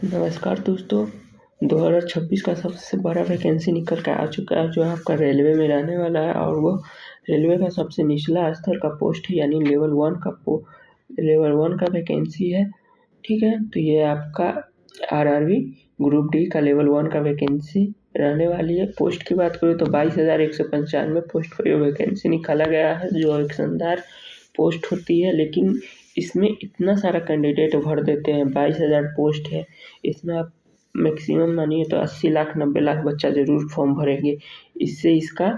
नमस्कार दोस्तों। 2026 का सबसे बड़ा वैकेंसी निकल कर आ चुका है जो आपका रेलवे में रहने वाला है और वो रेलवे का सबसे निचला स्तर का पोस्ट है यानी लेवल 1 का वैकेंसी है। ठीक है, तो ये आपका आरआरबी ग्रुप डी का लेवल 1 का वैकेंसी रहने वाली है। पोस्ट की बात करूँ तो 22,195 पोस्ट पर ये वैकेंसी निकाला गया है जो एक शानदार पोस्ट होती है, लेकिन इसमें इतना सारा कैंडिडेट भर देते हैं। 22,000 पोस्ट है, इसमें आप मैक्सिमम मानिए तो 80 लाख 90 लाख बच्चा ज़रूर फॉर्म भरेंगे। इससे इसका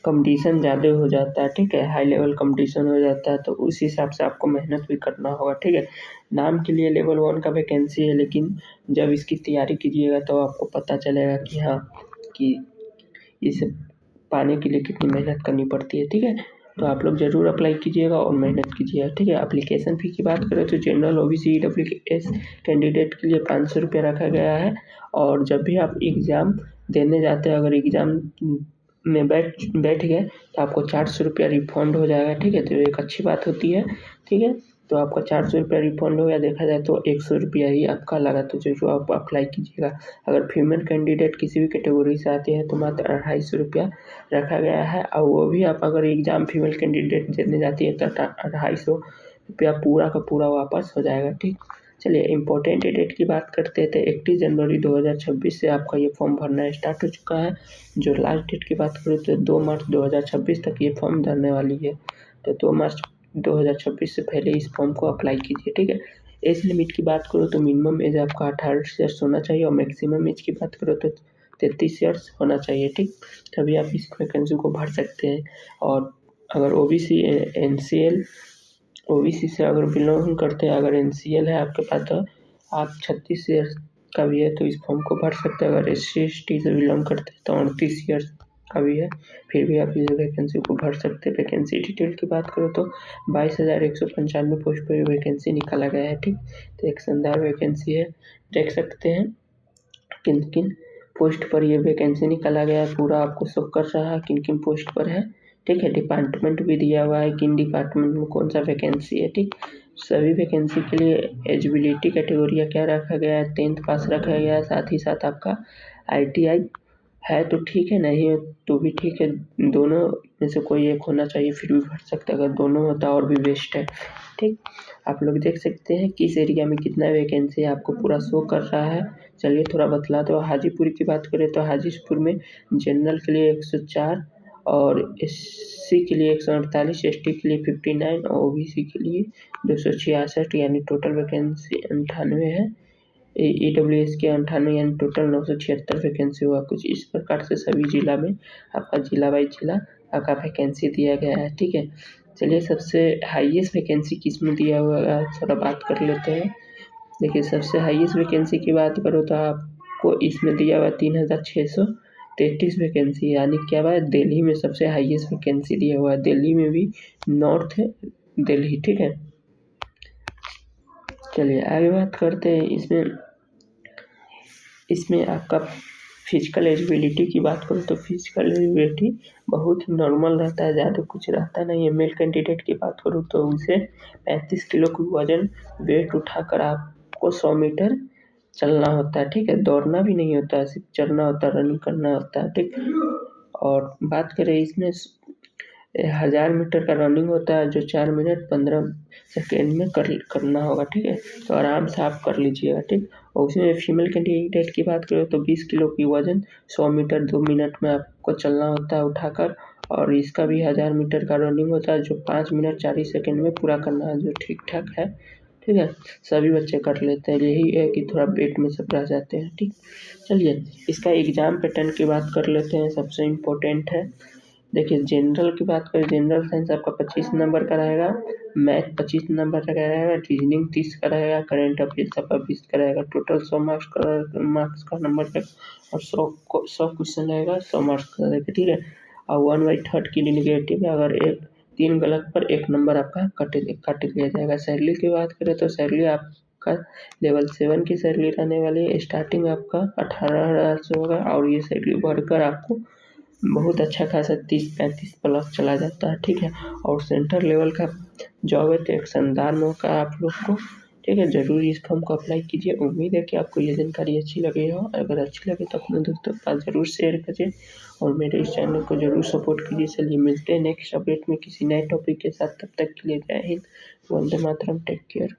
कंपटीशन ज़्यादा हो जाता है। ठीक है, हाई लेवल कंपटीशन हो जाता है, तो उस हिसाब से आपको मेहनत भी करना होगा। ठीक है, नाम के लिए लेवल 1 का वैकेंसी है, लेकिन जब इसकी तैयारी कीजिएगा तो आपको पता चलेगा कि हाँ, कि इसे पाने के लिए कितनी मेहनत करनी पड़ती है। ठीक है, तो आप लोग ज़रूर अप्लाई कीजिएगा और मेहनत कीजिएगा। ठीक है, एप्लीकेशन फ़ी की बात करें तो जनरल ओबीसी ईडब्ल्यूएस कैंडिडेट के लिए 500 रुपये रखा गया है। और जब भी आप एग्ज़ाम देने जाते हैं, अगर एग्ज़ाम में बैठ गए तो आपको 400 रुपया रिफंड हो जाएगा। ठीक है, तो एक अच्छी बात होती है। ठीक है, तो आपका 400 रुपया रिफंड हो गया। देखा जाए तो 100 रुपया ही आपका लगा, तो जो आप अप्लाई कीजिएगा। अगर फीमेल कैंडिडेट किसी भी कैटेगरी से आते हैं तो मात्र 250 रुपया रखा गया है, और वो भी आप अगर एग्ज़ाम फीमेल कैंडिडेट देने जाती है तो 250 रुपया पूरा का पूरा वापस हो जाएगा। ठीक, चलिए इम्पोर्टेंट डेट की बात करते हैं तो 31 जनवरी 2026 से आपका ये फॉर्म भरना स्टार्ट हो चुका है। जो लास्ट डेट की बात करें तो 2 मार्च 2026 तक ये फॉर्म भरने वाली है। तो 2 मार्च 2026 से पहले इस फॉर्म को अप्लाई कीजिए। ठीक है, एज लिमिट की बात करो तो मिनिमम एज आपका 18 ईयर्स होना चाहिए और मैक्सिमम एज की बात करो तो 33 ईयर्स होना चाहिए। ठीक, तभी आप इस वैकेंसी को भर सकते हैं। और अगर ओबीसी एनसीएल ओबीसी से अगर बिलोंग करते हैं, अगर एनसीएल है आपके पास तो आप 36 ईयर्स का भी है तो इस फॉर्म को भर सकते हैं। अगर SC/ST से बिलोंग करते हैं तो 38 ईयर्स का भी है, फिर भी आप इस वैकेंसी को भर सकते हैं। वैकेंसी डिटेल की बात करो तो 22,195 पोस्ट पर वैकेंसी निकाला गया है। ठीक, तो एक शानदार वैकेंसी है। देख सकते हैं किन किन पोस्ट पर ये वैकेंसी निकाला गया है, पूरा आपको शो कर रहा है किन किन पोस्ट पर है। ठीक है, डिपार्टमेंट भी दिया हुआ है किन डिपार्टमेंट में कौन सा वैकेंसी है। ठीक, सभी वैकेंसी के लिए एलिजिबिलिटी कैटेगोरिया क्या रखा गया है, 10th पास रखा गया है। साथ ही साथ आपका ITI है तो ठीक है, नहीं है तो भी ठीक है। दोनों में से कोई एक होना चाहिए, फिर भी भर सकते हैं। अगर दोनों होता और भी बेस्ट है। ठीक, आप लोग देख सकते हैं किस एरिया में कितना वैकेंसी है, आपको पूरा शो कर रहा है। चलिए थोड़ा बतला दो। हाजीपुर की बात करें तो हाजीपुर में जनरल के लिए 104 और SC के लिए 148, ST के लिए 59 और OBC के लिए 266, यानी टोटल वैकेंसी 98 है। EWS के 98 यानी टोटल 976 वैकेंसी हुआ। कुछ इस प्रकार से सभी जिला में आपका जिला वाइज जिला आपका वैकेंसी दिया गया है। ठीक है, चलिए सबसे हाईएस्ट वैकेंसी किस में दिया हुआ है थोड़ा बात कर लेते हैं। देखिए सबसे हाईएस्ट वैकेंसी की बात करो तो आपको इसमें दिया हुआ 3,633 वैकेंसी, यानी क्या बात, दिल्ली में सबसे हाईएस्ट वैकेंसी दिया हुआ है। दिल्ली में भी नॉर्थ है दिल्ली। ठीक है, चलिए आगे बात करते हैं। इसमें आपका फिजिकल एलिजिबिलिटी की बात करूँ तो फिजिकल एलिजिबिलिटी बहुत ही नॉर्मल रहता है, ज़्यादा कुछ रहता नहीं है। मेल कैंडिडेट की बात करूँ तो उसे 35 किलो की वजन वेट उठाकर आपको 100 मीटर चलना होता है। ठीक है, दौड़ना भी नहीं होता है, सिर्फ चलना होता है, रनिंग करना होता है। ठीक, और बात करें इसमें 1000 मीटर का रनिंग होता है जो 4 मिनट 15 सेकेंड में करना होगा। ठीक है, तो आराम से आप कर लीजिएगा। ठीक, और उसमें फीमेल कैंडिडेट की बात करें तो 20 किलो की वजन 100 मीटर 2 मिनट में आपको चलना होता है उठाकर, और इसका भी 1000 मीटर का रनिंग होता है जो 5 मिनट 40 सेकेंड में पूरा करना है, जो ठीक ठाक है। ठीक है, सभी बच्चे कर लेते हैं, यही है कि थोड़ा पेट में सब रह जाते हैं। ठीक, चलिए इसका एग्ज़ाम पैटर्न की बात कर लेते हैं, सबसे इम्पोर्टेंट है। देखिए जनरल की बात करें, जनरल साइंस आपका 25 नंबर का रहेगा, मैथ 25 नंबर का रहेगा, रीजनिंग 30 का रहेगा, करंट अफेयर्स आपका 20 का रहेगा। टोटल 100 मार्क्स का नंबर है और 100 क्वेश्चन रहेगा, 100 मार्क्स का रहेगा। ठीक है, और 1/3 की निगेटिव है, अगर 3 गलत पर 1 नंबर आपका काट लिया जाएगा। सैलरी की बात करें तो सैलरी आपका लेवल 7 की सैलरी रहने वाली है। स्टार्टिंग आपका 18,000 से होगा और ये सैलरी बढ़कर आपको बहुत अच्छा खासा 30-35 प्लस चला जाता है। ठीक है, और सेंटर लेवल का जॉब है तो एक शानदार मौका आप लोग को ठीक है, ज़रूर इस फॉर्म को अप्लाई कीजिए। उम्मीद है कि आपको ये जानकारी अच्छी लगी हो। अगर अच्छी लगे तो अपने दोस्तों के पास ज़रूर शेयर करिए और मेरे इस चैनल को ज़रूर सपोर्ट कीजिए। चलिए मिलते हैं नेक्स्ट अपडेट में किसी नए टॉपिक के साथ। तब तक के लिए जय हिंद, वंदे मातरम, टेक केयर।